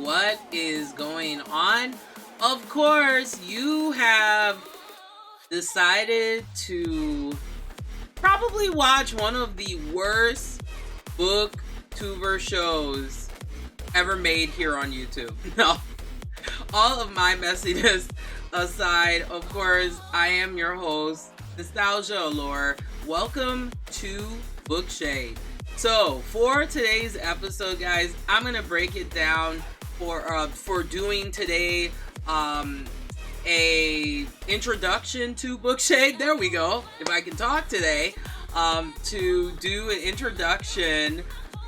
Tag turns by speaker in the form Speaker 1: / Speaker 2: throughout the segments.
Speaker 1: what is going on? Of course, you have decided to probably watch one of the worst booktuber shows ever made here on YouTube. No, all of my messiness aside, of course, I am your host, Nostalgia Allure. Welcome to Bookshade. So for today's episode, guys, I'm gonna break it down for doing today a introduction to Bookshade. There we go. If I can talk today, to do an introduction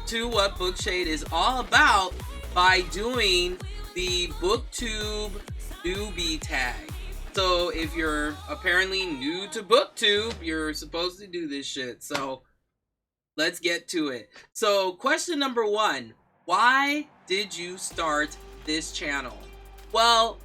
Speaker 1: to what Bookshade is all about by doing the BookTube newbie tag. So if you're apparently new to BookTube, you're supposed to do this shit. So let's get to it. So question number one, why did you start this channel? Well,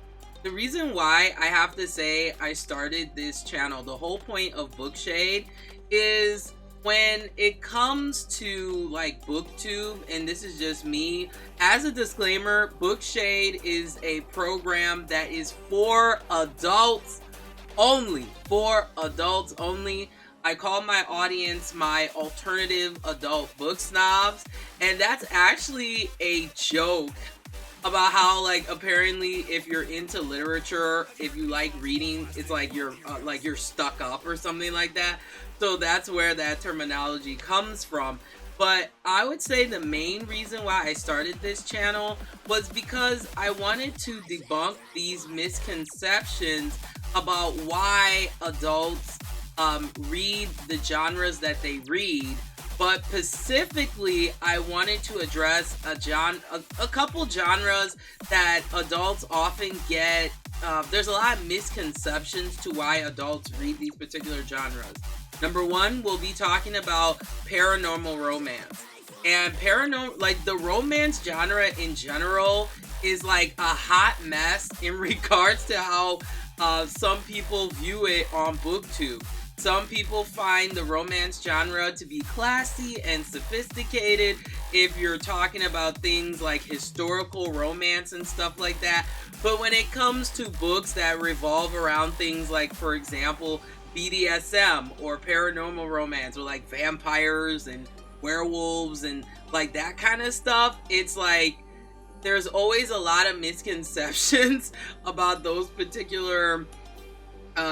Speaker 1: the reason why I have to say I started this channel, the whole point of Bookshade, is when it comes to like BookTube, and this is just me, as a disclaimer, Bookshade is a program that is for adults only. For adults only. I call my audience my alternative adult book snobs, and that's actually a joke about how, like, apparently if you're into literature, if you like reading, it's like you're stuck up or something like that. So that's where that terminology comes from. But I would say the main reason why I started this channel was because I wanted to debunk these misconceptions about why adults read the genres that they read. But specifically, I wanted to address a couple genres that adults often get. There's a lot of misconceptions to why adults read these particular genres. Number one, we'll be talking about paranormal romance. And the romance genre in general is like a hot mess in regards to how some people view it on BookTube. Some people find the romance genre to be classy and sophisticated if you're talking about things like historical romance and stuff like that. But when it comes to books that revolve around things like, for example, BDSM or paranormal romance or like vampires and werewolves and like that kind of stuff, it's like there's always a lot of misconceptions about those particular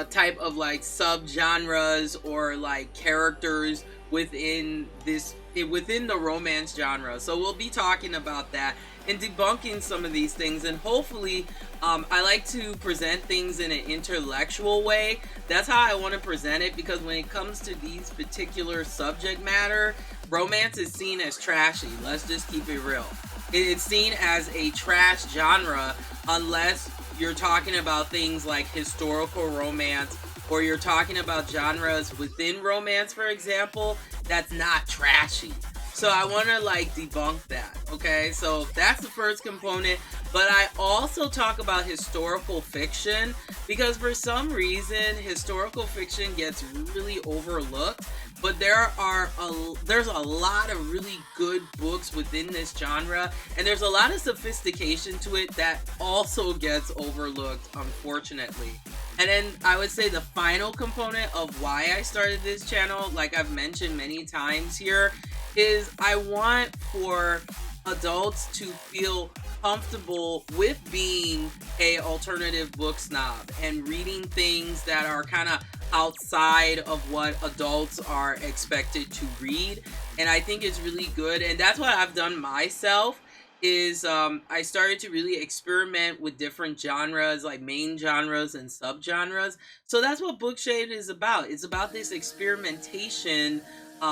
Speaker 1: type of like subgenres or like characters within the romance genre. So we'll be talking about that and debunking some of these things, and hopefully I like to present things in an intellectual way. That's how I want to present it, because when it comes to these particular subject matter, romance is seen as trashy. Let's just keep it real. It's seen as a trash genre unless you're talking about things like historical romance, or you're talking about genres within romance, for example, that's not trashy. So I want to like debunk that, okay? So that's the first component. But I also talk about historical fiction because for some reason historical fiction gets really overlooked. But there's a lot of really good books within this genre, and there's a lot of sophistication to it that also gets overlooked, unfortunately. And then I would say the final component of why I started this channel, like I've mentioned many times here, is I want for adults to feel comfortable with being a alternative book snob and reading things that are kind of outside of what adults are expected to read. And I think it's really good, and that's what I've done myself, is I started to really experiment with different genres, like main genres and subgenres. So that's what Bookshade is about. It's about this experimentation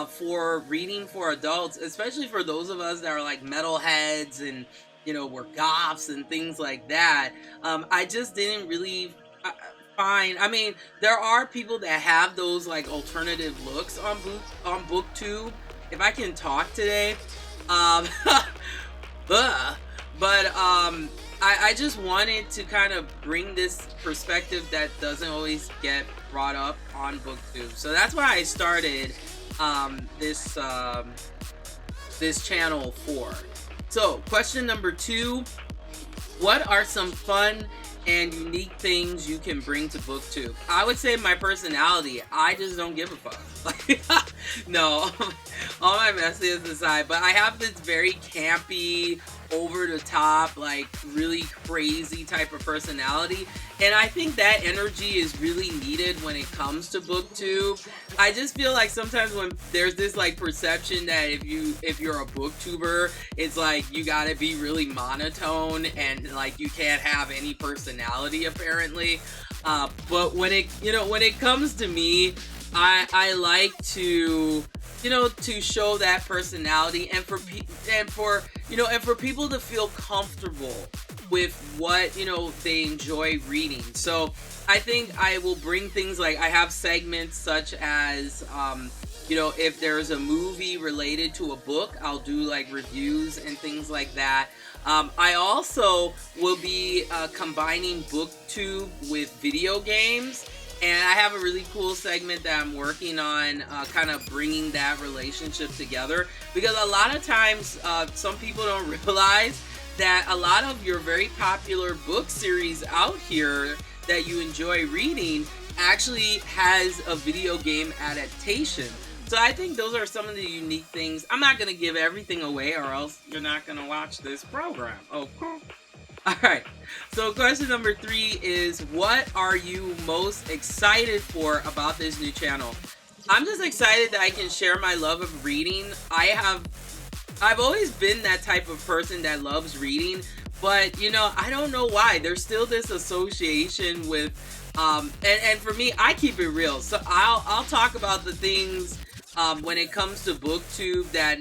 Speaker 1: for reading for adults, especially for those of us that are like metalheads and, you know, we're goths and things like that. I just didn't really find, I mean, there are people that have those like alternative looks on BookTube. If I can talk today, I just wanted to kind of bring this perspective that doesn't always get brought up on BookTube. So that's why I started this channel for. So question number 2, what are some fun and unique things you can bring to BookTube? I would say my personality. I just don't give a fuck. Like, no, all my messages aside, but I have this very campy, over the top, like really crazy type of personality, and I think that energy is really needed when it comes to BookTube. I just feel like sometimes when there's this like perception that if you're a BookTuber, it's like you gotta be really monotone and like you can't have any personality apparently. But when it comes to me, I like to to show that personality, and for people to feel comfortable with what they enjoy reading. So I think I will bring things like, I have segments such as if there's a movie related to a book, I'll do like reviews and things like that. I also will be combining BookTube with video games. And I have a really cool segment that I'm working on, kind of bringing that relationship together. Because a lot of times, some people don't realize that a lot of your very popular book series out here that you enjoy reading actually has a video game adaptation. So I think those are some of the unique things. I'm not going to give everything away, or else you're not going to watch this program. Okay. Alright, so question number 3 is, what are you most excited for about this new channel? I'm just excited that I can share my love of reading. I've always been that type of person that loves reading, but I don't know why. There's still this association with, and for me, I keep it real. So I'll talk about the things when it comes to BookTube that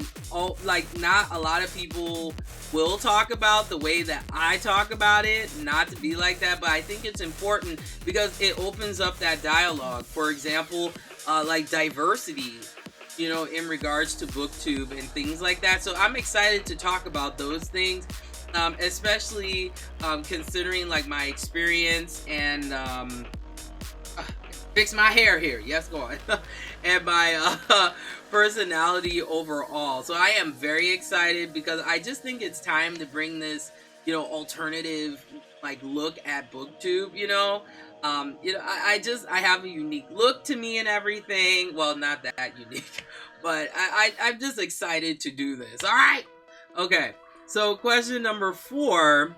Speaker 1: not a lot of people will talk about the way that I talk about it. Not to be like that, but I think it's important because it opens up that dialogue. For example, like diversity, in regards to BookTube and things like that. So I'm excited to talk about those things, especially considering like my experience and fix my hair here. Yes, go on. And my personality overall. So I am very excited because I just think it's time to bring this, alternative like look at BookTube. I have a unique look to me and everything. Well, not that unique, but I'm just excited to do this. All right. Okay. So question number 4,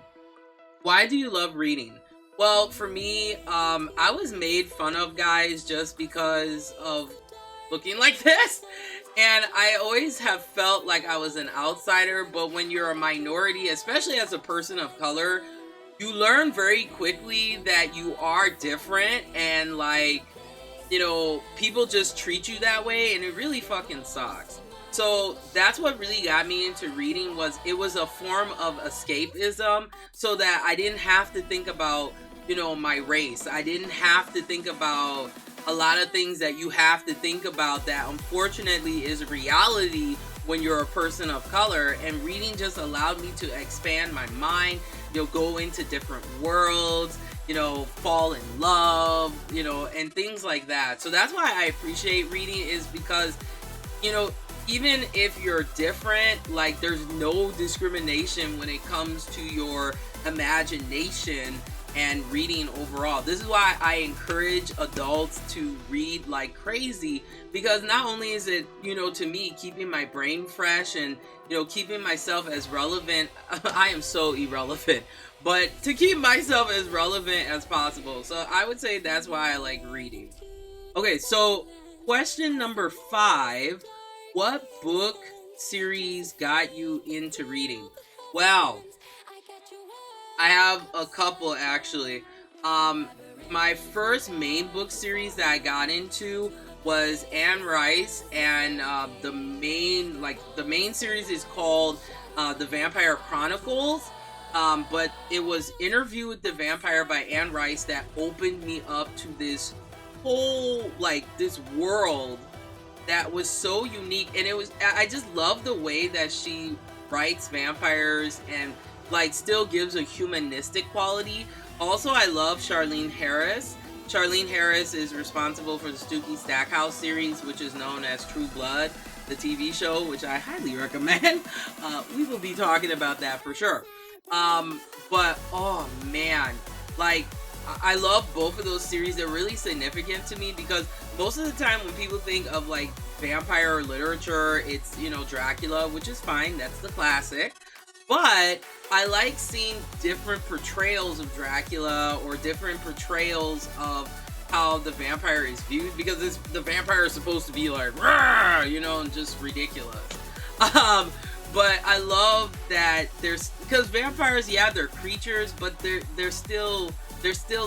Speaker 1: why do you love reading? Well, for me, I was made fun of, guys, just because of looking like this. And I always have felt like I was an outsider, but when you're a minority, especially as a person of color, you learn very quickly that you are different, and people just treat you that way, and it really fucking sucks. So that's what really got me into reading. It was a form of escapism, so that I didn't have to think about, my race. I didn't have to think about a lot of things that you have to think about that unfortunately is reality when you're a person of color. And reading just allowed me to expand my mind, go into different worlds, fall in love, and things like that. So that's why I appreciate reading, is because, even if you're different, like, there's no discrimination when it comes to your imagination and reading overall. This is why I encourage adults to read like crazy, because not only is it, to me, keeping my brain fresh and, keeping myself as relevant. I am so irrelevant, but to keep myself as relevant as possible. So I would say that's why I like reading. Okay, so question number 5, what book series got you into reading? Well, I have a couple, actually. My first main book series that I got into was Anne Rice, and the main series is called The Vampire Chronicles. But it was Interview with the Vampire by Anne Rice that opened me up to this whole, this world that was so unique. And I just love the way that she writes vampires and still gives a humanistic quality. Also, I love Charlene Harris. Charlene Harris is responsible for the Stooky Stackhouse series, which is known as True Blood, the TV show, which I highly recommend. We will be talking about that for sure. But oh man, like I love both of those series. They're really significant to me because most of the time when people think of like vampire literature, it's, you know, Dracula, which is fine, that's the classic. But I like seeing different portrayals of Dracula or different portrayals of how the vampire is viewed, because the vampire is supposed to be like, "Rah!" You know, and just ridiculous. Um, but I love that there's, because vampires, yeah, they're creatures, but there's still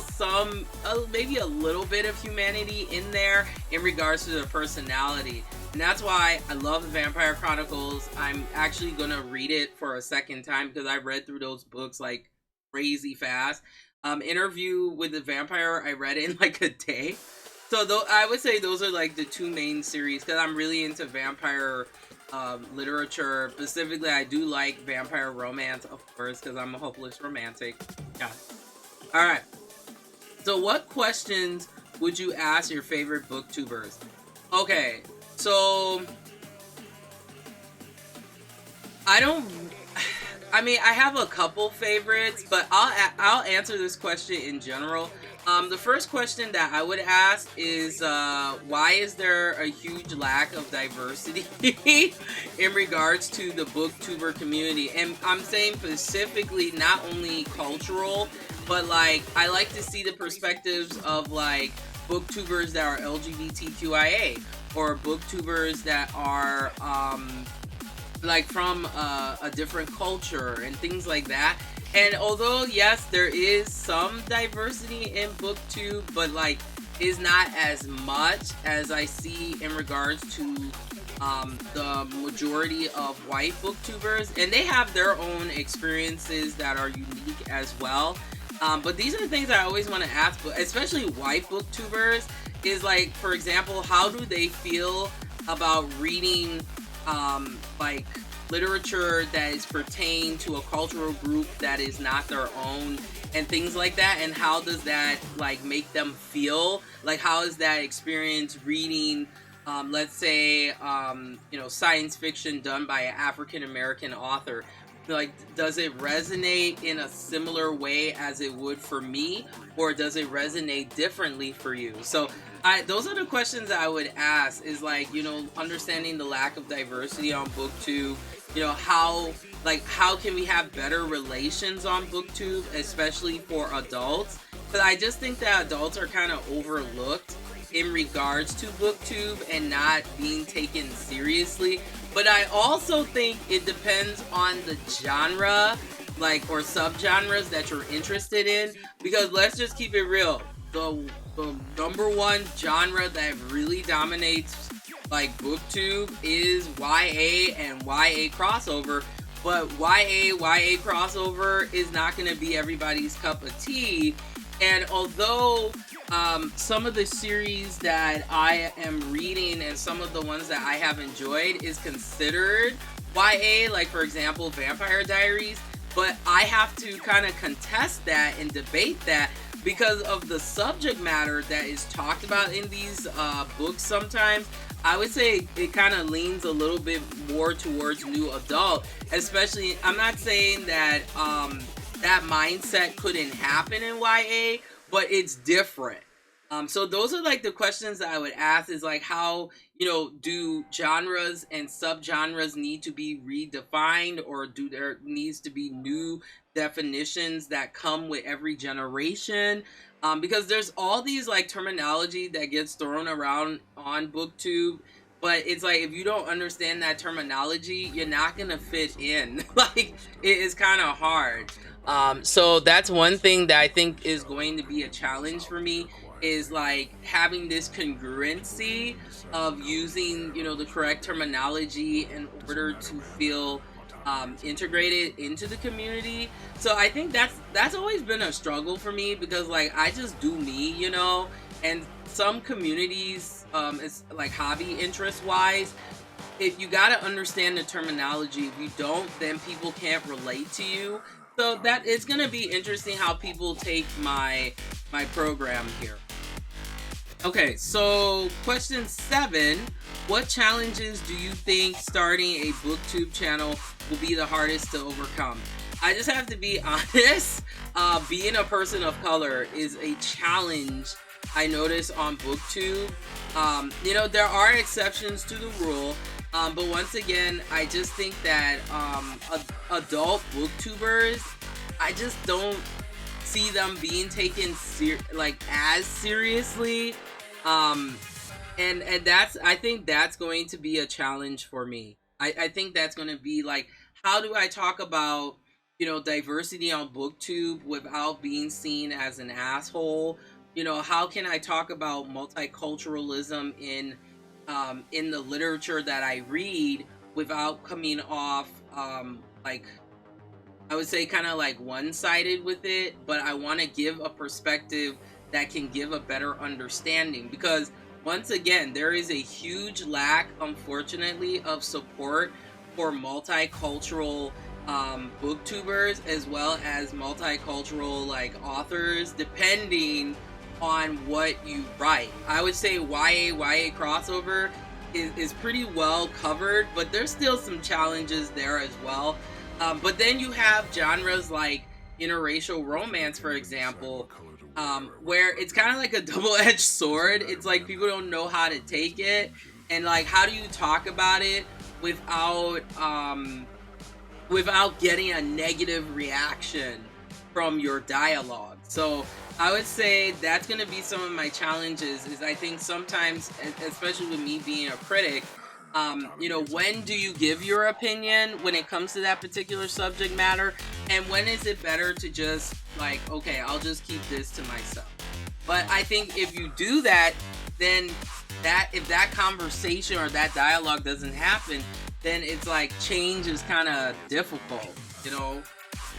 Speaker 1: some, maybe a little bit of humanity in there in regards to their personality. And that's why I love the Vampire Chronicles. I'm actually gonna read it for a second time because I read through those books like crazy fast. Interview with the Vampire, I read it in like a day. So I would say those are like the two main series because I'm really into vampire literature. Specifically, I do like vampire romance, of course, because I'm a hopeless romantic. Yeah. Alright. So what questions would you ask your favorite booktubers? Okay, so I mean, I have a couple favorites, but I'll answer this question in general. The first question that I would ask is, why is there a huge lack of diversity in regards to the booktuber community? And I'm saying specifically not only cultural, but like I like to see the perspectives of like booktubers that are LGBTQIA or booktubers that are like from a different culture and things like that. And although yes, there is some diversity in booktube, but like is not as much as I see in regards to the majority of white booktubers, and they have their own experiences that are unique as well. But these are the things I always want to ask, but especially white booktubers, is like, for example, how do they feel about reading like literature that is pertained to a cultural group that is not their own and things like that, and how does that like make them feel? Like, how is that experience reading let's say you know, science fiction done by an African American author? Like, does it resonate in a similar way as it would for me, or does it resonate differently for you? So those are the questions I would ask, is like, you know, understanding the lack of diversity on BookTube. You know, how can we have better relations on BookTube, especially for adults? But I just think that adults are kind of overlooked in regards to BookTube and not being taken seriously. But I also think it depends on the genre, like, or subgenres that you're interested in. Because let's just keep it real. The number one genre that really dominates like BookTube is YA and YA crossover. But YA crossover is not going to be everybody's cup of tea. And although some of the series that I am reading and some of the ones that I have enjoyed is considered YA, like for example Vampire Diaries, but I have to kind of contest that and debate that because of the subject matter that is talked about in these books. Sometimes I would say it kind of leans a little bit more towards new adult, especially, I'm not saying that that mindset couldn't happen in YA, but it's different. So those are like the questions that I would ask, is like, how, you know, do genres and subgenres need to be redefined, or do there needs to be new definitions that come with every generation? Because there's all these like terminology that gets thrown around on BookTube, but it's like, if you don't understand that terminology, you're not gonna fit in. Like, it is kind of hard. So that's one thing that I think is going to be a challenge for me, is like having this congruency of using, you know, the correct terminology in order to feel integrated into the community. So I think that's always been a struggle for me, because like I just do me, you know, and some communities, it's like hobby interest wise, if you got to understand the terminology. If you don't, then people can't relate to you. So that it's going to be interesting how people take my program here. Okay, so question 7. What challenges do you think starting a BookTube channel will be the hardest to overcome? I just have to be honest. Being a person of color is a challenge I notice on BookTube. You know, there are exceptions to the rule, but once again, I just think that adult booktubers, I just don't see them being taken as seriously. And that's, I think that's going to be a challenge for me. I think that's going to be like, how do I talk about, you know, diversity on BookTube without being seen as an asshole? You know, how can I talk about multiculturalism in the literature that I read without coming off like, I would say, kind of like one-sided with it, but I want to give a perspective that can give a better understanding, because once again, there is a huge lack, unfortunately, of support for multicultural booktubers, as well as multicultural like authors, depending on what you write. I would say YA crossover is pretty well covered, but there's still some challenges there as well. But then you have genres like interracial romance, for example, where it's kind of like a double-edged sword. It's like people don't know how to take it, and like, how do you talk about it without getting a negative reaction from your dialogue? So I would say that's going to be some of my challenges, is I think sometimes, especially with me being a critic, you know, when do you give your opinion when it comes to that particular subject matter, and when is it better to just like, okay, I'll just keep this to myself? But I think if you do that, then if that conversation or that dialogue doesn't happen, then it's like change is kind of difficult, you know?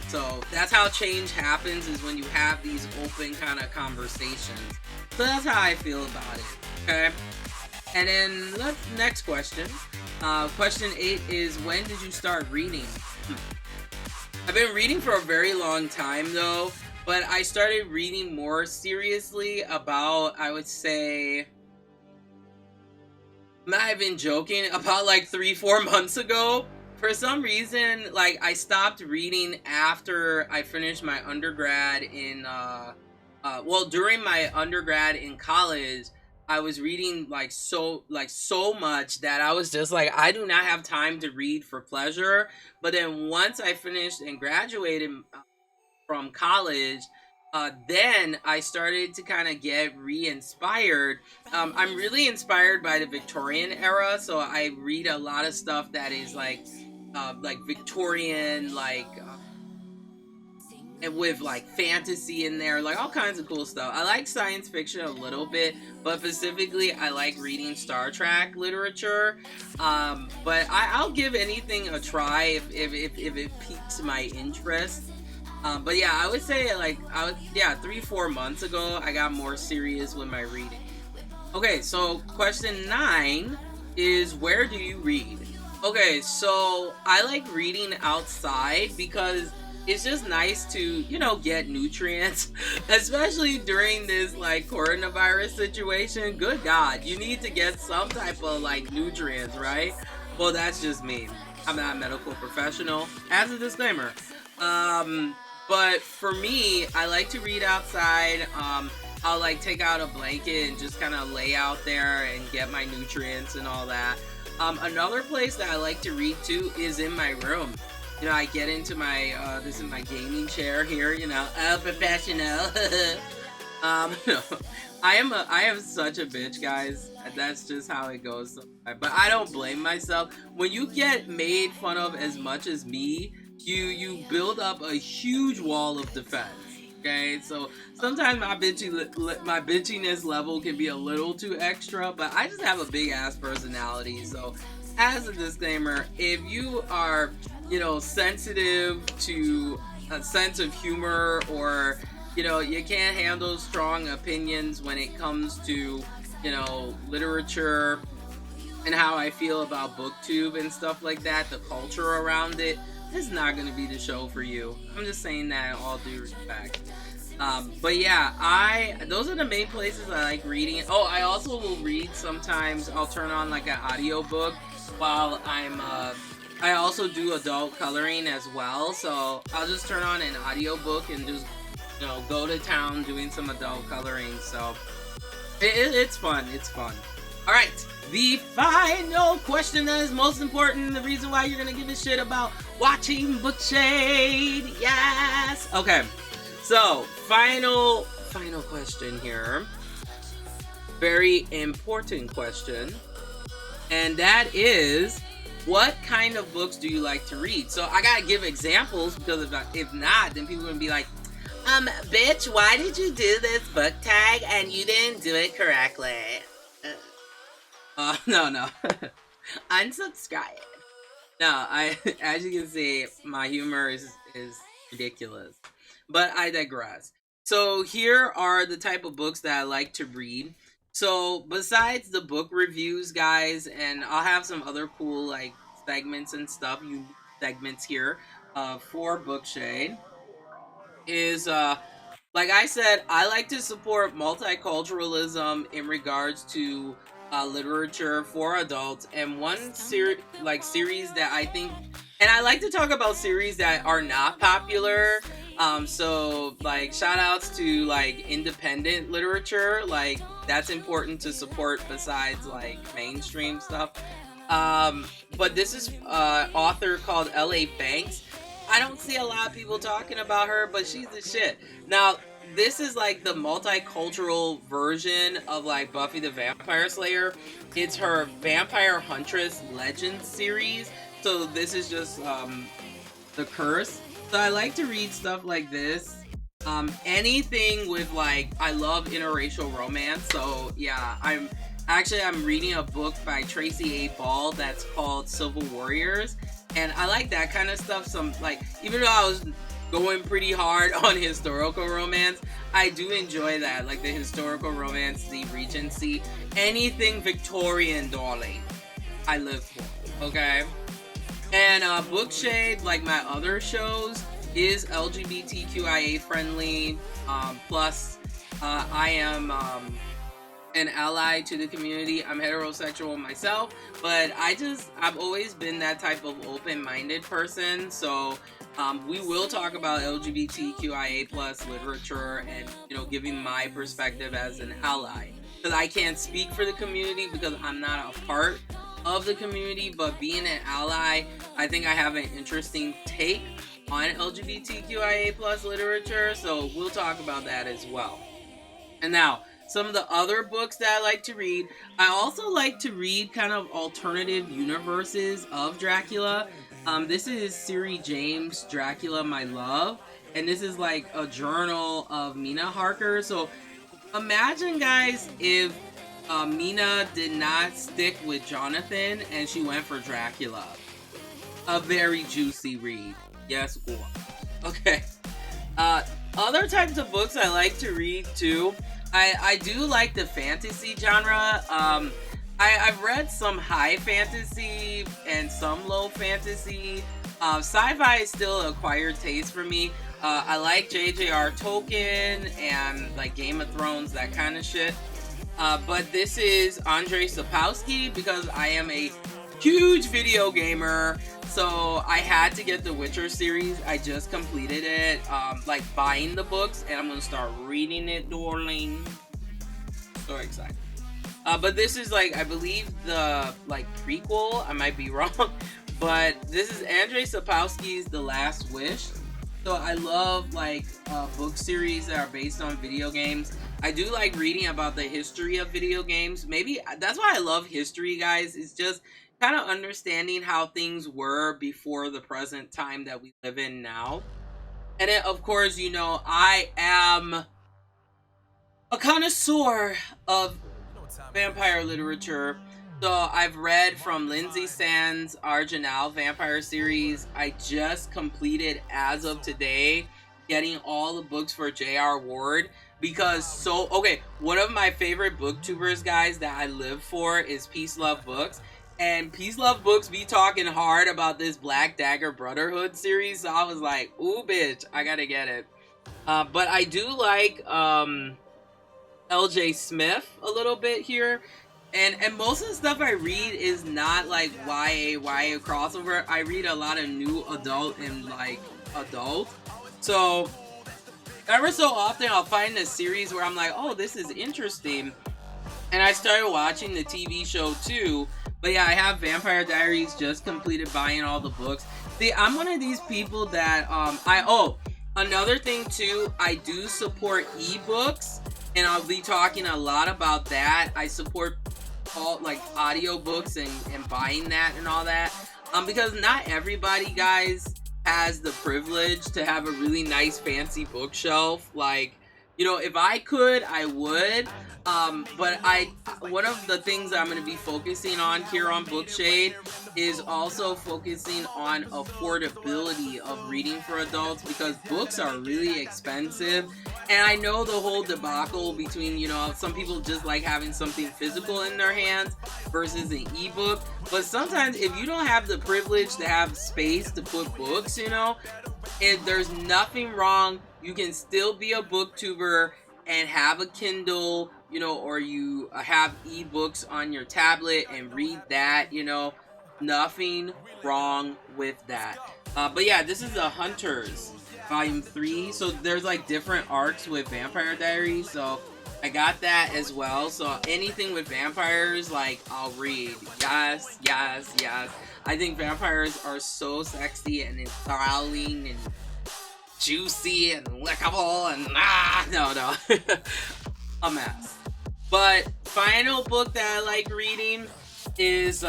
Speaker 1: So that's how change happens, is when you have these open kind of conversations. So that's how I feel about it, okay? And then next question. Question 8 is, when did you start reading? I've been reading for a very long time though, but I started reading more seriously about, I would say, I'm not even joking, about like 3-4 months ago. For some reason, like, I stopped reading after I finished my undergrad in, during my undergrad in college. I was reading like so much that I was just like, I do not have time to read for pleasure. But then once I finished and graduated from college, then I started to kind of get re-inspired. I'm really inspired by the Victorian era, so I read a lot of stuff that is like Victorian, and with like fantasy in there, like all kinds of cool stuff. I like science fiction a little bit, but specifically I like reading Star Trek literature. But I'll give anything a try if it piques my interest. But yeah, I would say 3-4 months ago I got more serious with my reading. Okay, so question 9 is, where do you read? Okay, so I like reading outside because it's just nice to, you know, get nutrients, especially during this like coronavirus situation. Good God, you need to get some type of like nutrients, right? Well, that's just me. I'm not a medical professional, as a disclaimer. But for me, I like to read outside. I'll like take out a blanket and just kind of lay out there and get my nutrients and all that. Another place that I like to read to is in my room. You know, I get into my, this is my gaming chair here, you know, professional. No, I am such a bitch, guys. That's just how it goes. But I don't blame myself. When you get made fun of as much as me, you build up a huge wall of defense. Okay, so sometimes my bitchiness level can be a little too extra, but I just have a big ass personality. So, as a disclaimer, if you are, you know, sensitive to a sense of humor, or, you know, you can't handle strong opinions when it comes to, you know, literature and how I feel about BookTube and stuff like that, the culture around it, this is not going to be the show for you. I'm just saying that in all due respect. But yeah, those are the main places I like reading. Oh, I also will read sometimes. I'll turn on like an audiobook while I'm I also do adult coloring as well, so I'll just turn on an audiobook and just, you know, go to town doing some adult coloring. So it's fun. It's fun. All right, the final question that is most important, the reason why you're gonna give a shit about watching Bookshade. Yes. Okay. So final question here. Very important question, and that is, what kind of books do you like to read? So I gotta give examples, because if not, then people are gonna be like, bitch, why did you do this book tag and you didn't do it correctly? No. Unsubscribe. No, as you can see, my humor is ridiculous. But I digress. So here are the type of books that I like to read. So besides the book reviews, guys, and I'll have some other cool like segments and stuff, segments here for Bookshade, is like I said, I like to support multiculturalism in regards to literature for adults. And one series that I think, and I like to talk about series that are not popular. So like shout outs to like independent literature, like that's important to support besides like mainstream stuff. But this is author called L.A. Banks. I don't see a lot of people talking about her, but she's the shit. Now, this is like the multicultural version of like Buffy the Vampire Slayer. It's her Vampire Huntress Legends series. So this is just the curse. So I like to read stuff like this. Anything with like, I love interracial romance. So yeah, I'm reading a book by Tracy A. Ball that's called Civil Warriors. And I like that kind of stuff. Some like, even though I was going pretty hard on historical romance, I do enjoy that. Like the historical romance, the Regency, anything Victorian, darling, I live for. Okay. And Bookshade, like my other shows, is LGBTQIA friendly. Plus, I am an ally to the community. I'm heterosexual myself, but I've always been that type of open-minded person. So we will talk about LGBTQIA plus literature and, you know, giving my perspective as an ally, because I can't speak for the community because I'm not a part of the community, but being an ally, I think I have an interesting take on LGBTQIA plus literature, so we'll talk about that as well. And now, some of the other books that I like to read, I also like to read kind of alternative universes of Dracula. This is Siri James' Dracula, My Love, and this is like a journal of Mina Harker. So imagine, guys, if Mina did not stick with Jonathan and she went for Dracula. A very juicy read. Yes, or. Okay. Other types of books I like to read too. I do like the fantasy genre. I've read some high fantasy and some low fantasy. Sci-fi is still an acquired taste for me. I like J.J.R. Tolkien and like Game of Thrones, that kind of shit. But this is Andrzej Sapkowski because I am a huge video gamer. So I had to get the Witcher series. I just completed it, like buying the books, and I'm gonna start reading it, darling. So excited. But this is like, I believe the like prequel. I might be wrong, but this is Andrzej Sapkowski's The Last Wish. So I love like book series that are based on video games. I do like reading about the history of video games. Maybe that's why I love history, guys. It's just kind of understanding how things were before the present time that we live in now. And then, of course, you know, I am a connoisseur of vampire literature. So I've read from Lindsay Sands' Arginal vampire series. I just completed, as of today, getting all the books for J.R. Ward. Because one of my favorite booktubers, guys, that I live for is Peace Love Books. And Peace Love Books be talking hard about this Black Dagger Brotherhood series. So I was like, ooh, bitch, I gotta get it. But I do like L.J. Smith a little bit here. And most of the stuff I read is not like YA crossover. I read a lot of new adult and like adult. So ever so often I'll find a series where I'm like, oh, this is interesting. And I started watching the TV show too. But yeah, I have Vampire Diaries, just completed buying all the books. See, I'm one of these people that another thing too, I do support ebooks, and I'll be talking a lot about that. I support all like audiobooks and buying that and all that. Because not everybody, guys, has the privilege to have a really nice fancy bookshelf. Like, you know, if I could, I would. But one of the things I'm going to be focusing on here on Bookshade is also focusing on affordability of reading for adults, because books are really expensive. And I know the whole debacle between, you know, some people just like having something physical in their hands versus an ebook. But sometimes if you don't have the privilege to have space to put books, you know, and there's nothing wrong. You can still be a booktuber and have a Kindle, you know, or you have ebooks on your tablet and read that, you know. Nothing wrong with that. But yeah, this is the Hunters, Volume 3. So there's like different arcs with Vampire Diaries. So I got that as well. So anything with vampires, like, I'll read. Yes, yes, yes. I think vampires are so sexy and enthralling and juicy and lickable and no. A mess. But final book that I like reading is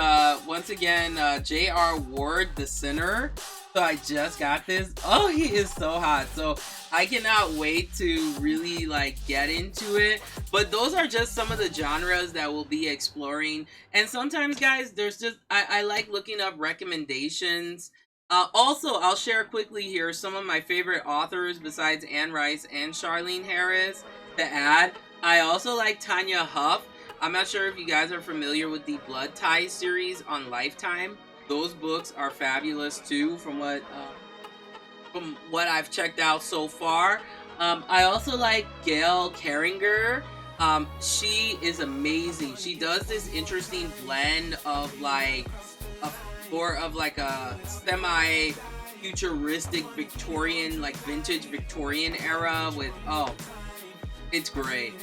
Speaker 1: once again J.R. Ward, The Sinner. So I just got this. Oh, he is so hot. So I cannot wait to really like get into it. But those are just some of the genres that we'll be exploring. And sometimes, guys, there's just I like looking up recommendations. Also, I'll share quickly here some of my favorite authors besides Anne Rice and Charlene Harris to add. I also like Tanya Huff. I'm not sure if you guys are familiar with the Blood Ties series on Lifetime. Those books are fabulous too, from what I've checked out so far. I also like Gail Carringer. She is amazing. She does this interesting blend of like more of like a semi-futuristic Victorian, like vintage Victorian era with, it's great.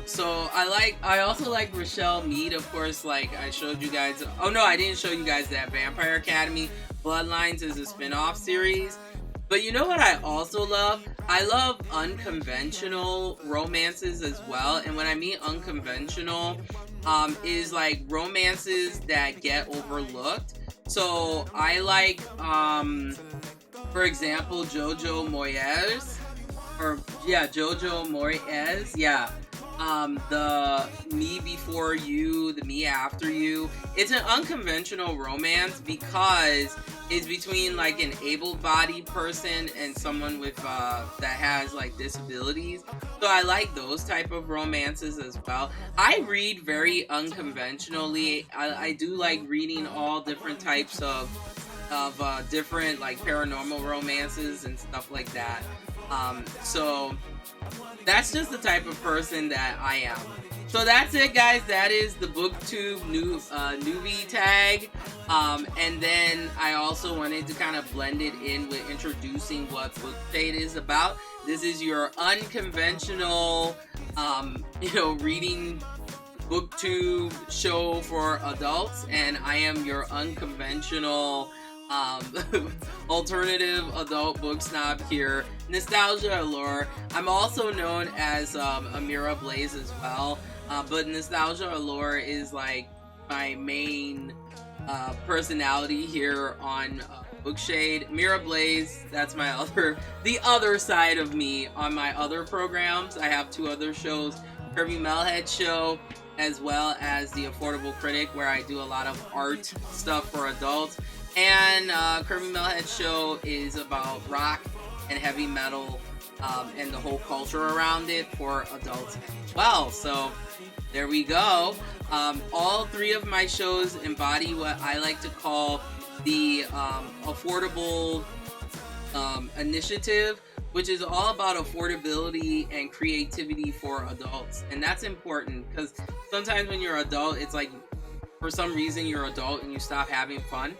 Speaker 1: So I also like Rochelle Mead, of course, like I showed you guys. Oh no, I didn't show you guys that Vampire Academy Bloodlines is a spin-off series. But you know what I also love? I love unconventional romances as well. And when I mean unconventional, is like romances that get overlooked. So I like, for example, Jojo Moyes. Jojo Moyes. Yeah. The Me Before You, The Me After You. It's an unconventional romance because it's between like an able-bodied person and someone with that has like disabilities. So I like those type of romances as well. I read very unconventionally. I do like reading all different types of different like paranormal romances and stuff like that. So that's just the type of person that I am. So that's it, guys. That is the BookTube newbie tag. And then I also wanted to kind of blend it in with introducing what Bookshade is about. This is your unconventional, reading BookTube show for adults, and I am your unconventional alternative adult book snob here, Nostalgia Allure. I'm also known as Amira Blaze as well, but Nostalgia Allure is like my main personality here on Bookshade. Amira Blaze, that's the other side of me on my other programs. I have 2 other shows, Kirby Melhead Show, as well as The Affordable Critic, where I do a lot of art stuff for adults. And Kirby Melhead Show is about rock and heavy metal and the whole culture around it for adults as well. So there we go. All 3 of my shows embody what I like to call the affordable initiative, which is all about affordability and creativity for adults. And that's important because sometimes when you're an adult, it's like for some reason you're an adult and you stop having fun.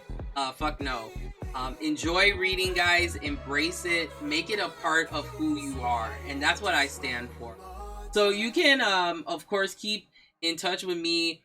Speaker 1: Fuck no. Enjoy reading, guys. Embrace it. Make it a part of who you are. And that's what I stand for. So you can, of course, keep in touch with me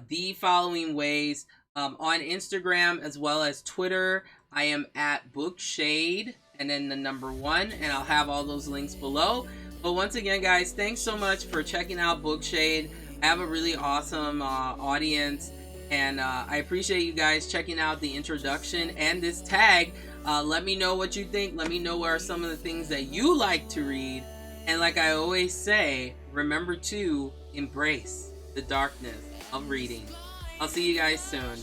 Speaker 1: the following ways. On Instagram as well as Twitter, I am at BookShade and then the number 1, and I'll have all those links below. But once again, guys, thanks so much for checking out BookShade. I have a really awesome audience, and I appreciate you guys checking out the introduction and this tag. Let me know what you think. Let me know what are some of the things that you like to read. And like I always say, remember to embrace the darkness of reading. I'll see you guys soon.